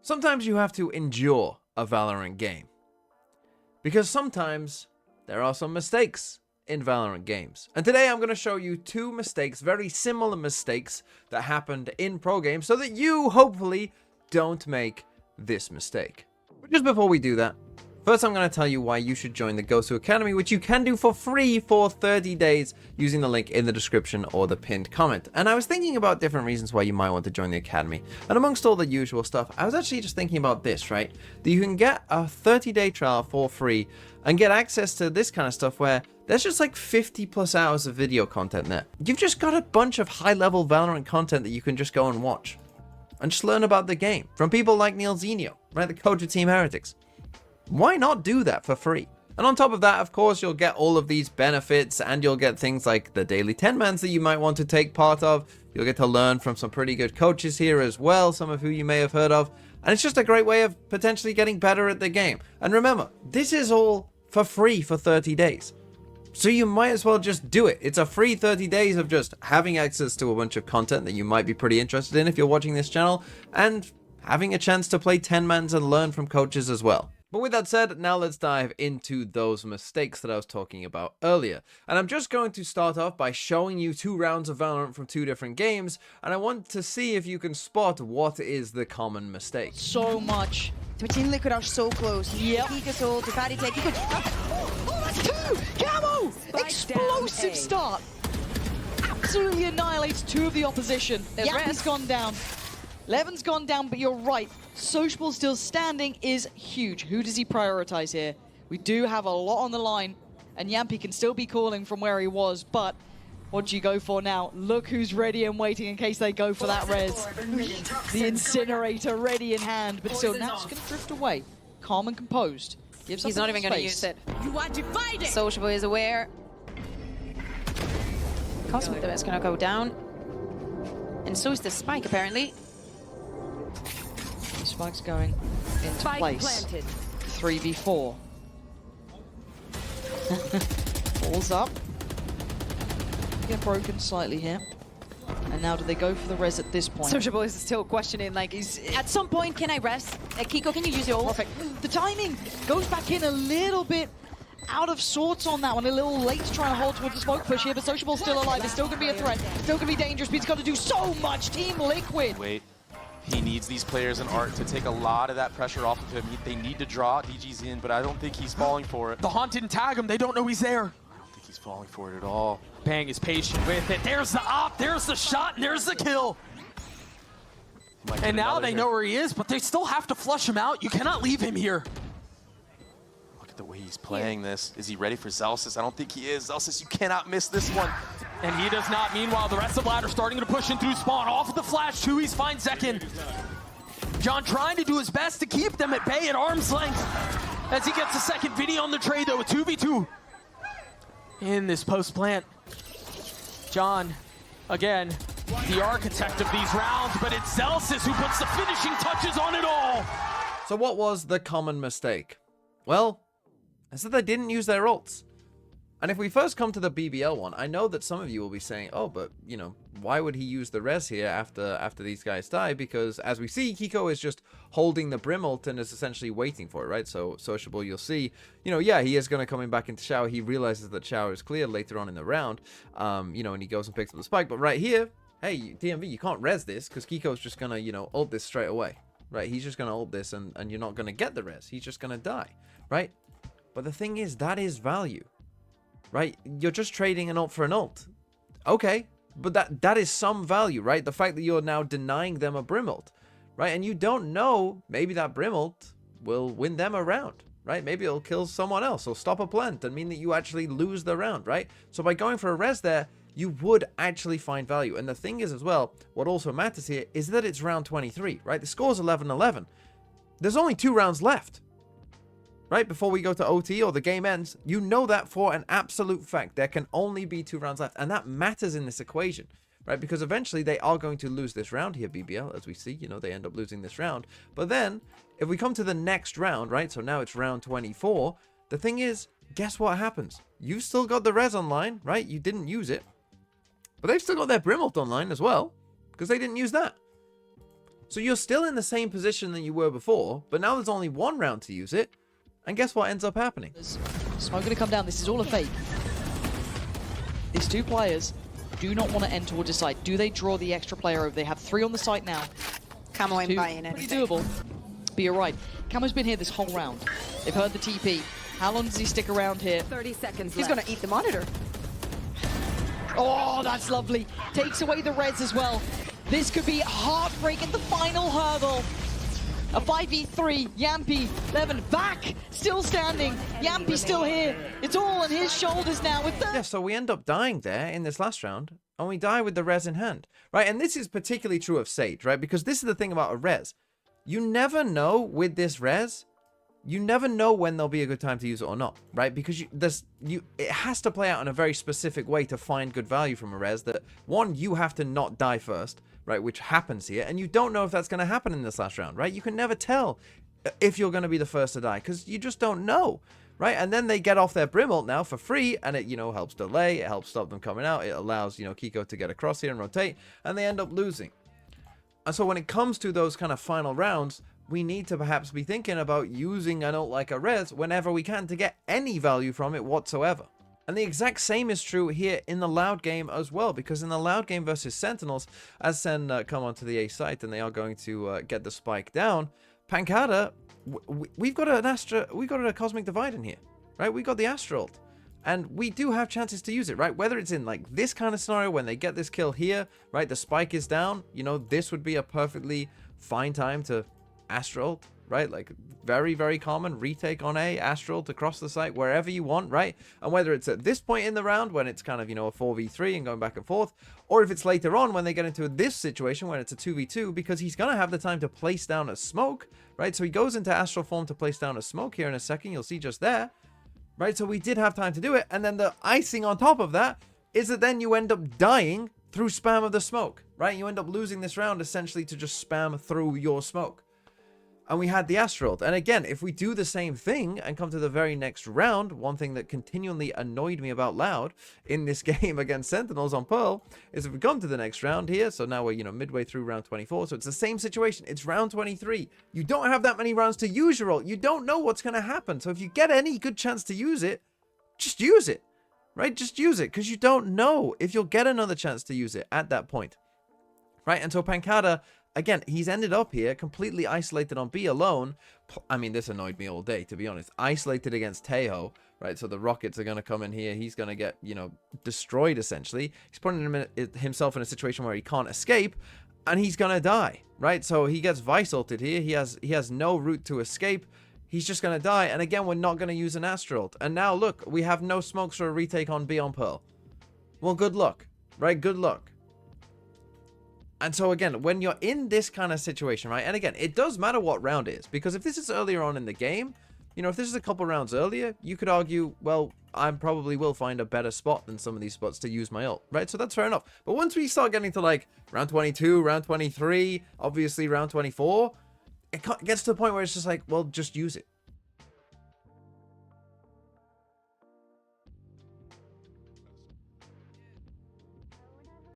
Sometimes you have to endure a Valorant game. Because sometimes there are some mistakes in Valorant games. And today I'm going to show you two mistakes, very similar mistakes that happened in pro games so that you hopefully don't make this mistake. But just before we do that, first I'm going to tell you why you should join the Gosu Academy, which you can do for free for 30 days using the link in the description or the pinned comment. And I was thinking about different reasons why you might want to join the Academy. And amongst all the usual stuff, I was actually just thinking about this, right? That you can get a 30-day trial for free and get access to this kind of stuff where there's just like 50 plus hours of video content there. You've just got a bunch of high-level Valorant content that you can just go and watch. And just learn about the game from people like Neil Zenio, right? The coach of Team Heretics. Why not do that for free? And on top of that, of course, you'll get all of these benefits and you'll get things like the daily 10-mans that you might want to take part of. You'll get to learn from some pretty good coaches here as well, some of who you may have heard of. And it's just a great way of potentially getting better at the game. And remember, this is all for free for 30 days. So you might as well just do it. It's a free 30 days of just having access to a bunch of content that you might be pretty interested in if you're watching this channel, and having a chance to play 10-mans and learn from coaches as well. But with that said, now let's dive into those mistakes that I was talking about earlier. And I'm just going to start off by showing you 2 rounds of Valorant from 2 different games, and I want to see if you can spot what is the common mistake. So much. Team Liquid are so close. Yep. Kika's ult, to Patty take. Kika. Oh, that's 2! Camo! Explosive start. Absolutely annihilates 2 of the opposition. Yappy's gone down. Levin's gone down, but you're right. Sociable still standing is huge. Who does he prioritize here? We do have a lot on the line, and Yampy can still be calling from where he was, but what do you go for now? Look who's ready and waiting in case they go for that res. The incinerator ready in hand, but still now it's going to drift away. Calm and composed. He's not even going to use it. You are divided. Sociable is aware. Cosmic is going to go down. And so is the spike, apparently. Spike's going into Spike place. Planted. 3v4. Falls up. Get broken slightly here. And now do they go for the res at this point? Sociable is still questioning, like, at some point, can I rest? Kiko, can you use your ult? Perfect. The timing goes back in a little bit out of sorts on that one. A little late trying to hold towards the smoke push here, but Sociable's still alive. It's still going to be a threat. Still going to be dangerous, but he's got to do so much. Team Liquid. Wait. He needs these players in Art to take a lot of that pressure off of him. They need to draw. DG's in, but I don't think he's falling for it. The Haunt didn't tag him. They don't know he's there. I don't think he's falling for it at all. Bang is patient with it. There's the op, there's the shot, and there's the kill. And now they know where he is, but they still have to flush him out. You cannot leave him here. Look at the way he's playing this. Is he ready for Zelsis? I don't think he is. Zelsis, you cannot miss this one. And he does not. Meanwhile, the rest of Ladder starting to push in through spawn. Off of the flash, too. He's fine second. John trying to do his best to keep them at bay at arm's length as he gets a second video on the trade, though, a 2v2 in this post-plant. John, again, the architect of these rounds, but it's Zelsis who puts the finishing touches on it all. So what was the common mistake? Well, I said they didn't use their ults. And if we first come to the BBL one, I know that some of you will be saying, oh, but, you know, why would he use the res here after these guys die? Because as we see, Kiko is just holding the Brim ult and is essentially waiting for it, right? So Sociable, you'll see, you know, yeah, he is going to come in back into Shower. He realizes that Shower is clear later on in the round, you know, and he goes and picks up the spike. But right here, hey, DMV, you can't res this because Kiko's just going to, you know, ult this straight away, right? He's just going to ult this and you're not going to get the res. He's just going to die, right? But the thing is, that is value. Right? You're just trading an ult for an ult. Okay, but that is some value, right? The fact that you're now denying them a Brim ult, right? And you don't know, maybe that Brim ult will win them a round, right? Maybe it'll kill someone else or stop a plant and mean that you actually lose the round, right? So by going for a res there, you would actually find value. And the thing is as well, what also matters here is that it's round 23, right? The score's 11-11. There's only 2 rounds left. Right, before we go to OT or the game ends, you know that for an absolute fact. There can only be 2 rounds left, and that matters in this equation, right? Because eventually they are going to lose this round here, BBL, as we see, you know, they end up losing this round. But then, if we come to the next round, right, so now it's round 24, the thing is, guess what happens? You've still got the res online, right? You didn't use it, but they've still got their Brim ult online as well, because they didn't use that. So you're still in the same position that you were before, but now there's only 1 round to use it. And guess what ends up happening? Smoke gonna come down. This is all a fake. These 2 players do not want to end towards the site. Do they draw the extra player over? They have 3 on the site now. Camo ain't 2, buying pretty anything. doable. But you're right. Camo's been here this whole round. They've heard the TP. How long does he stick around here? 30 seconds He's gonna eat the monitor. Oh, that's lovely. Takes away the res as well. This could be heartbreaking. The final hurdle. A 5v3. Yampy, Levin back, still standing. Yampy still here. It's all on his shoulders now with the... Yeah, so we end up dying there in this last round, and we die with the res in hand, right? And this is particularly true of Sage, right? Because this is the thing about a res. You never know with this res, you never know when there'll be a good time to use it or not, right? Because it has to play out in a very specific way to find good value from a res that, one, you have to not die first, right? Which happens here, and you don't know if that's going to happen in this last round, right? You can never tell if you're going to be the first to die because you just don't know, right? And then they get off their Brim ult now for free, and it, helps delay, it helps stop them coming out, it allows, Kiko to get across here and rotate, and they end up losing. And so when it comes to those kind of final rounds, we need to perhaps be thinking about using an ult like a res whenever we can to get any value from it whatsoever. And the exact same is true here in the Loud game as well, because in the Loud game versus Sentinels, as Sen come onto the A site and they are going to get the spike down, Pancada, we've got a Cosmic Divide in here, right? We got the Astra ult, and we do have chances to use it, right? Whether it's in like this kind of scenario when they get this kill here, right? The spike is down, this would be a perfectly fine time to Astra ult, right? Like very, very common retake on A, Astral to cross the site wherever you want, right? And whether it's at this point in the round when it's kind of, a 4v3 and going back and forth, or if it's later on when they get into this situation when it's a 2v2, because he's going to have the time to place down a smoke, right? So he goes into Astral form to place down a smoke here in a second. You'll see just there, right? So we did have time to do it. And then the icing on top of that is that then you end up dying through spam of the smoke, right? You end up losing this round essentially to just spam through your smoke. And we had the Astral. And again, if we do the same thing and come to the very next round, one thing that continually annoyed me about Loud in this game against Sentinels on Pearl is if we come to the next round here, so now we're, midway through round 24, so it's the same situation. It's round 23. You don't have that many rounds to use your ult. You don't know what's going to happen. So if you get any good chance to use it, just use it, right? Just use it, because you don't know if you'll get another chance to use it at that point, right? And so Pancada, again, he's ended up here completely isolated on B alone. I mean, this annoyed me all day, to be honest. Isolated against Tejo, right? So the rockets are going to come in here. He's going to get, destroyed, essentially. He's putting himself in a situation where he can't escape, and he's going to die, right? So he gets Vice ulted here. He has no route to escape. He's just going to die. And again, we're not going to use an Astral. And now, look, we have no smokes for a retake on B on Pearl. Well, good luck, right? Good luck. And so again, when you're in this kind of situation, right? And again, it does matter what round it is, because if this is earlier on in the game, if this is a couple rounds earlier, you could argue, well, I probably will find a better spot than some of these spots to use my ult, right? So that's fair enough. But once we start getting to like round 22, round 23, obviously round 24, it gets to the point where it's just like, well, just use it,